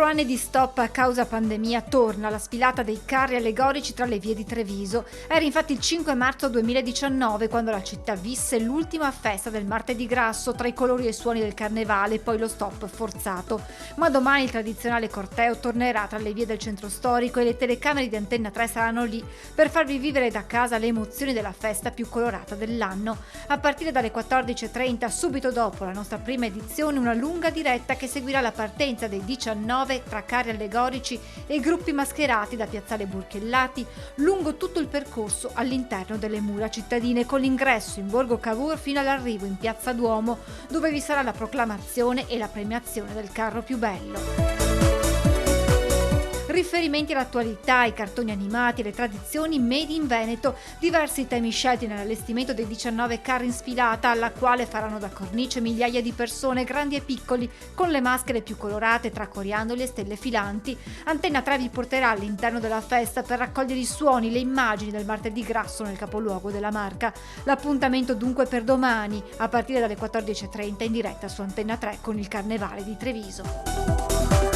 4 anni di stop a causa pandemia torna la sfilata dei carri allegorici tra le vie di Treviso. Era infatti il 5 marzo 2019 quando la città visse l'ultima festa del Martedì Grasso tra i colori e i suoni del carnevale e poi lo stop forzato. Ma domani il tradizionale corteo tornerà tra le vie del centro storico e le telecamere di Antenna 3 saranno lì per farvi vivere da casa le emozioni della festa più colorata dell'anno. A partire dalle 14:30, subito dopo la nostra prima edizione, una lunga diretta che seguirà la partenza dei 19 tra carri allegorici e gruppi mascherati da piazzale Burchellati lungo tutto il percorso all'interno delle mura cittadine, con l'ingresso in Borgo Cavour fino all'arrivo in Piazza Duomo, dove vi sarà la proclamazione e la premiazione del carro più bello. Riferimenti all'attualità, i cartoni animati e le tradizioni made in Veneto, diversi temi scelti nell'allestimento dei 19 carri in sfilata, alla quale faranno da cornice migliaia di persone, grandi e piccoli, con le maschere più colorate tra coriandoli e stelle filanti. Antenna 3 vi porterà all'interno della festa per raccogliere i suoni, le immagini del Martedì Grasso nel capoluogo della Marca. L'appuntamento dunque per domani, a partire dalle 14:30 in diretta su Antenna 3 con il Carnevale di Treviso.